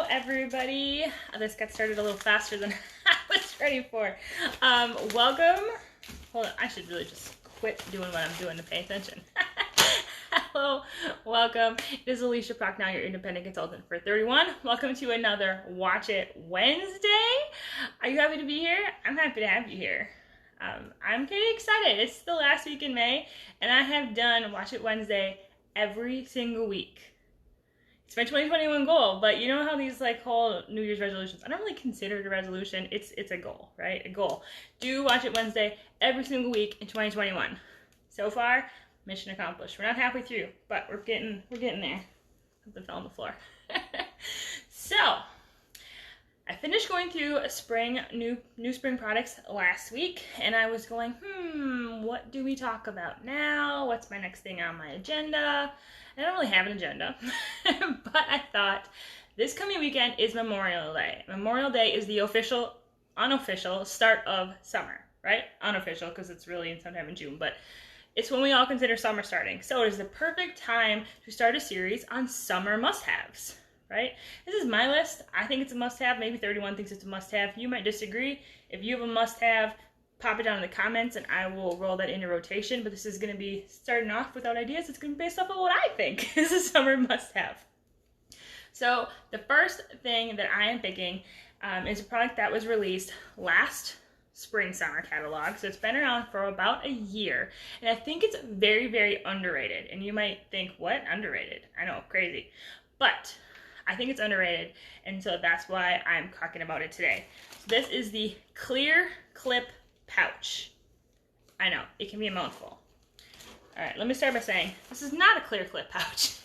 everybody. This got started a little faster than I was ready for. Welcome. Hold on, I should really just quit doing what I'm doing to pay attention. Hello, welcome. It is Alicia Prochnow, your independent consultant for 31. Welcome to another Watch It Wednesday. Are you happy to be here? I'm happy to have you here. I'm pretty excited. It's the last week in May, and I have done Watch It Wednesday every single week. It's my 2021 goal, but you know how these like whole New Year's resolutions, I don't really consider it a resolution. It's a goal, right? A goal. Do Watch It Wednesday every single week in 2021. So far, mission accomplished. We're not halfway through, but we're getting there. Something fell on the floor. So, I finished going through new spring products last week, and I was going, what do we talk about now? What's my next thing on my agenda? I don't really have an agenda, but I thought this coming weekend is Memorial Day. Memorial Day is the unofficial start of summer, right? Unofficial, because it's really sometime in June, but it's when we all consider summer starting. So it is the perfect time to start a series on summer must-haves, right? This is my list. I think it's a must-have. Maybe 31 thinks it's a must-have. You might disagree. If you have a must-have, pop it down in the comments and I will roll that into rotation. But this is going to be starting off without ideas. It's going to be based off of what I think is a summer must-have. So the first thing that I am picking is a product that was released last spring-summer catalog. So it's been around for about a year. And I think it's very, very underrated. And you might think, what? Underrated? I know, crazy. But I think it's underrated. And so that's why I'm talking about it today. So this is the Clear Clip Pouch. I know, it can be a mouthful. All right, let me start by saying, this is not a clear clip pouch.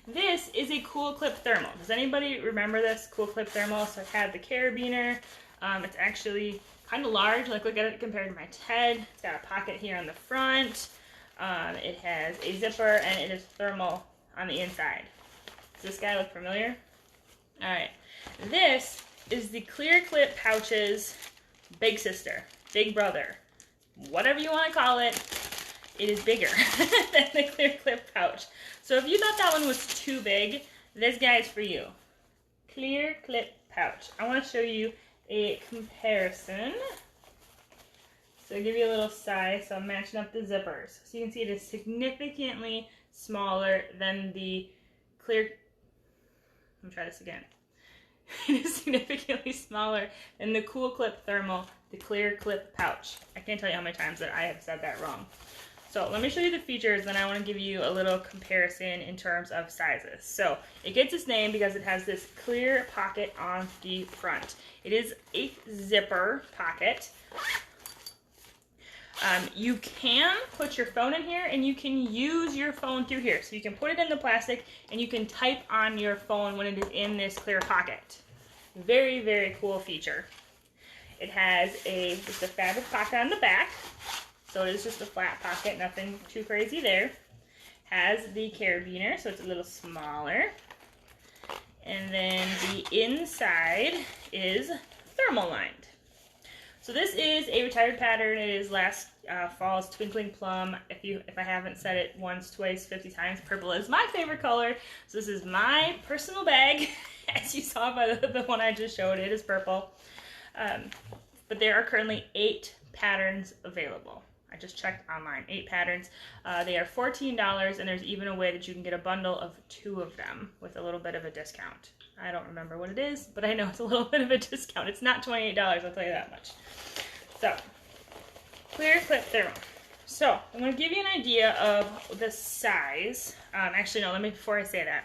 This is a Cool Clip Thermal. Does anybody remember this Cool Clip Thermal? So it had the carabiner. It's actually kind of large. Like, look at it compared to my TED. It's got a pocket here on the front. It has a zipper, and it is thermal on the inside. Does this guy look familiar? All right, this is the Clear Clip Pouch's big sister. Big brother, whatever you want to call it, it is bigger than the Clear Clip Pouch. So if you thought that one was too big, this guy is for you. Clear Clip Pouch. I want to show you a comparison. So I'll give you a little size. So I'm matching up the zippers. So you can see it is significantly smaller than the Clear... Let me try this again. It is significantly smaller than the Cool Clip Thermal, the Clear Clip Pouch. I can't tell you how many times that I have said that wrong. So let me show you the features, then I want to give you a little comparison in terms of sizes. So it gets its name because it has this clear pocket on the front. It is a zipper pocket. You can put your phone in here and you can use your phone through here. So you can put it in the plastic and you can type on your phone when it is in this clear pocket. Very, very cool feature. It has just a fabric pocket on the back. So it is just a flat pocket, nothing too crazy there. Has the carabiner, so it's a little smaller. And then the inside is thermal lined. So this is a retired pattern. It is last fall's Twinkling Plum. If I haven't said it once, twice, 50 times, purple is my favorite color. So this is my personal bag. As you saw by the one I just showed, it is purple. But there are currently 8 patterns available. I just checked online, 8 patterns. They are $14, and there's even a way that you can get a bundle of 2 of them with a little bit of a discount. I don't remember what it is, but I know it's a little bit of a discount. It's not $28, I'll tell you that much. So, Clear Clip Thermal. So, I'm going to give you an idea of the size. Actually, no, before I say that.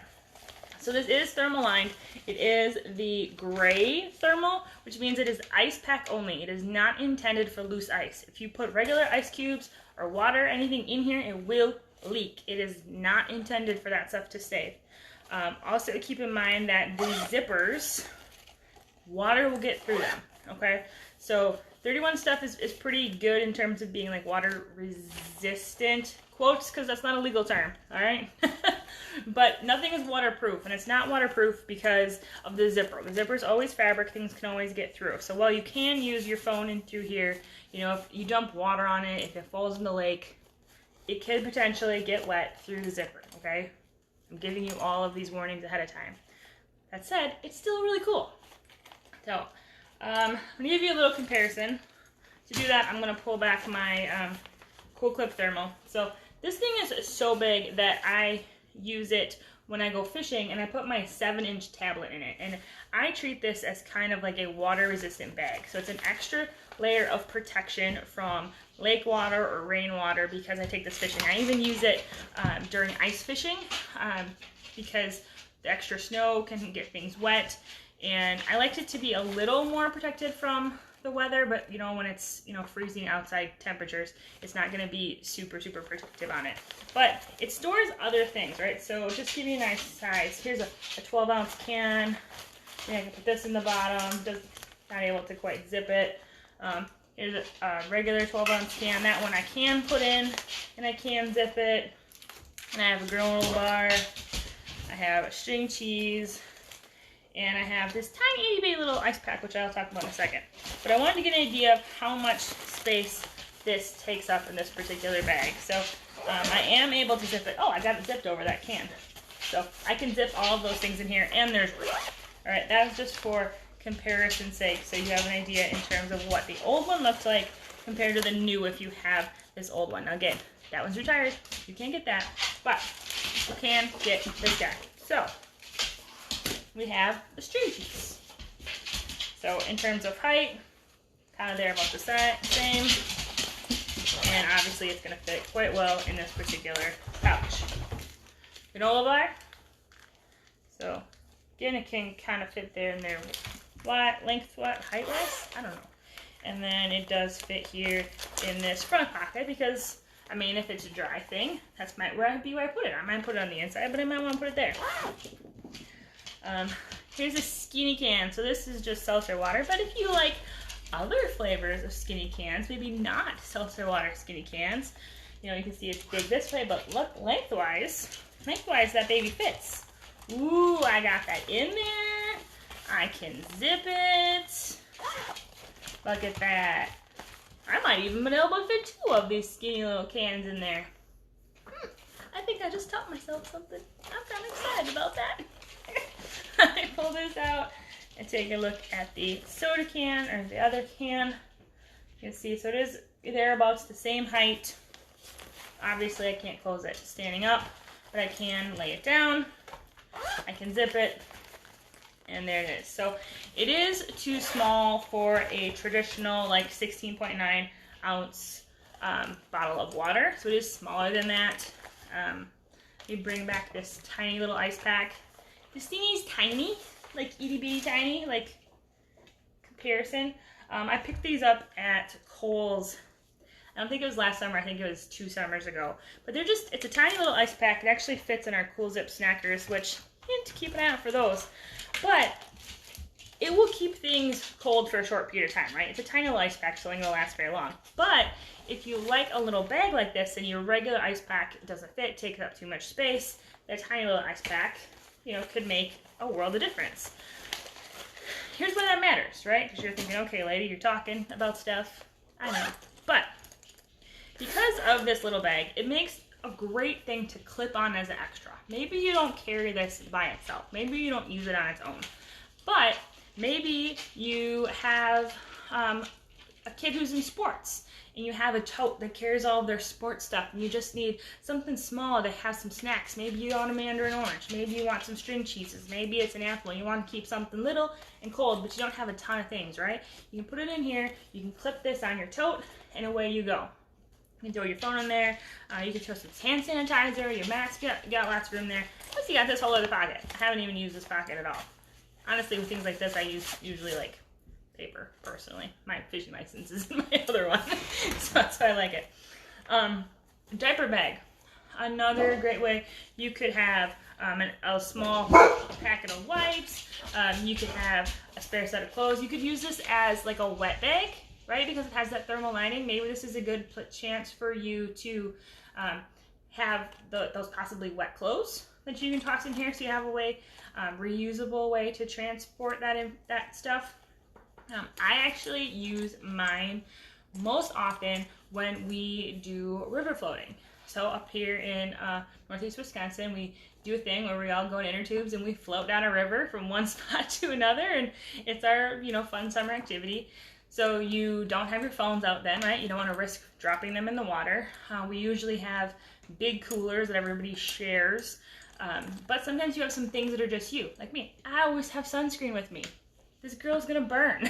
So this is thermal lined. It is the gray thermal, which means it is ice pack only. It is not intended for loose ice. If you put regular ice cubes or water, anything in here, it will leak. It is not intended for that stuff to stay. Also keep in mind that the zippers, water will get through them, okay? So 31 stuff is pretty good in terms of being like water resistant, quotes, because that's not a legal term, all right? But nothing is waterproof, and it's not waterproof because of the zipper. The zipper is always fabric, things can always get through. So while you can use your phone in through here, you know, if you dump water on it, if it falls in the lake, it could potentially get wet through the zipper, okay? I'm giving you all of these warnings ahead of time. that said, it's still really cool. So I'm gonna give you a little comparison. To do that, I'm gonna pull back my Cool Clip Thermal. So this thing is so big that I use it when I go fishing, and I put my 7-inch tablet in it. And I treat this as kind of like a water-resistant bag. So it's an extra layer of protection from lake water or rainwater because I take this fishing. I even use it during ice fishing because the extra snow can get things wet. And I liked it to be a little more protected from the weather, but you know, when it's, you know, freezing outside temperatures, it's not going to be super protective on it. But it stores other things, right? So just give you a nice size. Here's a 12-ounce can. Yeah, I can put this in the bottom. Not able to quite zip it. Here's a regular 12-ounce can. That one I can put in, and I can zip it. And I have a granola bar. I have a string cheese. And I have this tiny itty bitty little ice pack, which I'll talk about in a second. But I wanted to get an idea of how much space this takes up in this particular bag. So I am able to zip it. Oh, I got it zipped over that can. So I can zip all of those things in here, and there's room. All right, that's just for comparison's sake, so you have an idea in terms of what the old one looks like compared to the new if you have this old one. Now again, that one's retired. You can't get that, but you can get this guy. So we have the string cheese. So in terms of height, kind of there about the same. And obviously it's going to fit quite well in this particular pouch. Granola bar. So again, it can kind of fit there and there. Height-wise? I don't know. And then it does fit here in this front pocket because, I mean, if it's a dry thing, that's might be where I put it. I might put it on the inside, but I might want to put it there. Here's a skinny can. So this is just seltzer water, but if you like other flavors of skinny cans, maybe not seltzer water skinny cans, you know, you can see it's big this way, but look, lengthwise that baby fits. Ooh, I got that in there. I can zip it. Look at that. I might even be able to fit 2 of these skinny little cans in there. I think I just taught myself something. I'm kind of excited about that. I pull this out and take a look at the soda can, or the other can. You can see, so it is thereabouts the same height. Obviously I can't close it standing up, but I can lay it down. I can zip it, and there it is. So it is too small for a traditional like 16.9 ounce bottle of water. So it is smaller than that. We bring back this tiny little ice pack. This thing is tiny, like itty bitty tiny, like comparison. I picked these up at Kohl's. I don't think it was last summer, I think it was 2 summers ago. But they're just, it's a tiny little ice pack. It actually fits in our Cool Zip Snackers, which, hint, keep an eye out for those. But it will keep things cold for a short period of time, right? It's a tiny little ice pack, so it ain't gonna last very long. But if you like a little bag like this and your regular ice pack doesn't fit, takes up too much space, that tiny little ice pack, you know, could make a world of difference. Here's why that matters, right? Because you're thinking, okay, lady, you're talking about stuff. I know. But because of this little bag, it makes a great thing to clip on as an extra. Maybe you don't carry this by itself. Maybe you don't use it on its own. But maybe you have a kid who's in sports, and you have a tote that carries all of their sports stuff, and you just need something small to have some snacks. Maybe you want a mandarin orange. Maybe you want some string cheeses. Maybe it's an apple, and you want to keep something little and cold, but you don't have a ton of things, right? You can put it in here. You can clip this on your tote, and away you go. You can throw your phone in there. You can throw some hand sanitizer, your mask. You got lots of room there. Plus, you got this whole other pocket. I haven't even used this pocket at all. Honestly, with things like this, I use usually like paper, personally. My fishing license is in my other one, so that's why I like it. Diaper bag. Another great way. You could have a small packet of wipes. You could have a spare set of clothes. You could use this as like a wet bag, right? Because it has that thermal lining. Maybe this is a good chance for you to have those possibly wet clothes that you can toss in here, so you have a way, reusable way to transport that stuff. I actually use mine most often when we do river floating. So up here in northeast Wisconsin, we do a thing where we all go in inner tubes and we float down a river from one spot to another, and it's our, you know, fun summer activity. So you don't have your phones out then, right? You don't want to risk dropping them in the water. We usually have big coolers that everybody shares, but sometimes you have some things that are just you, like me. I always have sunscreen with me. This girl's gonna burn.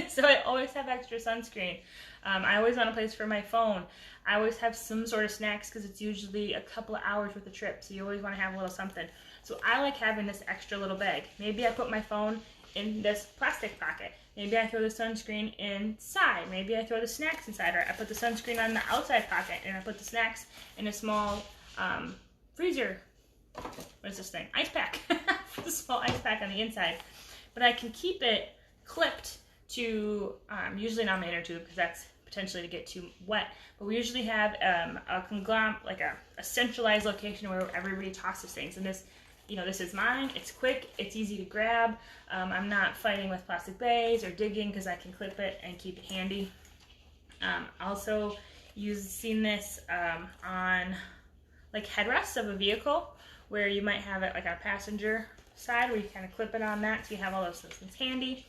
So I always have extra sunscreen. I always want a place for my phone. I always have some sort of snacks because it's usually a couple of hours with the trip, so you always want to have a little something. So I like having this extra little bag. Maybe I put my phone in this plastic pocket. Maybe I throw the sunscreen inside. Maybe I throw the snacks inside, or I put the sunscreen on the outside pocket and I put the snacks in a small freezer. What is this thing? Ice pack. The small ice pack on the inside. But I can keep it clipped to, usually not my inner tube because that's potentially to get too wet, but we usually have a conglomerate, like a centralized location where everybody tosses things. And this, you know, this is mine. It's quick. It's easy to grab. I'm not fighting with plastic bags or digging because I can clip it and keep it handy. Also, you've seen this on like headrests of a vehicle where you might have it like on a passenger side where you kind of clip it on that so you have all those things handy.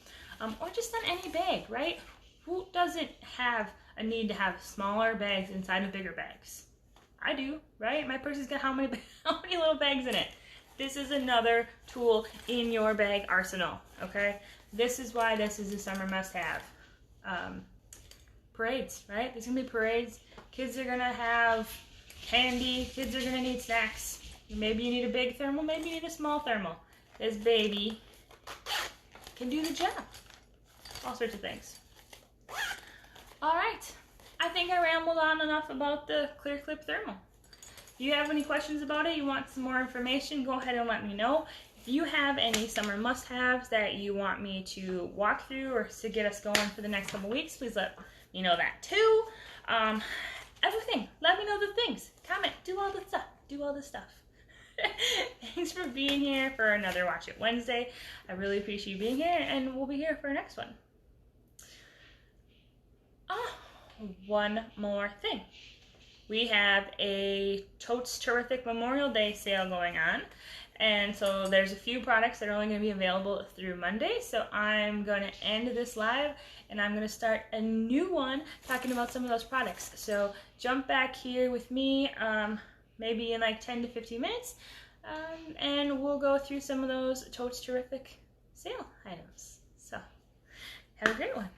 Or just on any bag, right? Who doesn't have a need to have smaller bags inside of bigger bags? I do, right? My purse has got how many little bags in it? This is another tool in your bag arsenal, okay? This is why this is a summer must-have. Parades, right? There's gonna be parades. Kids are gonna have candy. Kids are gonna need snacks. Maybe you need a big thermal, maybe you need a small thermal. This baby can do the job. All sorts of things. All right, I think I rambled on enough about the Clear Clip Thermal. If you have any questions about it, you want some more information, go ahead and let me know. If you have any summer must-haves that you want me to walk through or to get us going for the next couple weeks, please let me know that too. Everything, let me know the things. Comment, do all the stuff, do all the stuff. Thanks for being here for another Watch It Wednesday. I really appreciate you being here, and we'll be here for our next one. One more thing. We have a Totes Terrific Memorial Day sale going on. And so there's a few products that are only going to be available through Monday. So I'm going to end this live and I'm going to start a new one talking about some of those products. So jump back here with me maybe in like 10 to 15 minutes. And we'll go through some of those Totes Terrific sale items. So have a great one.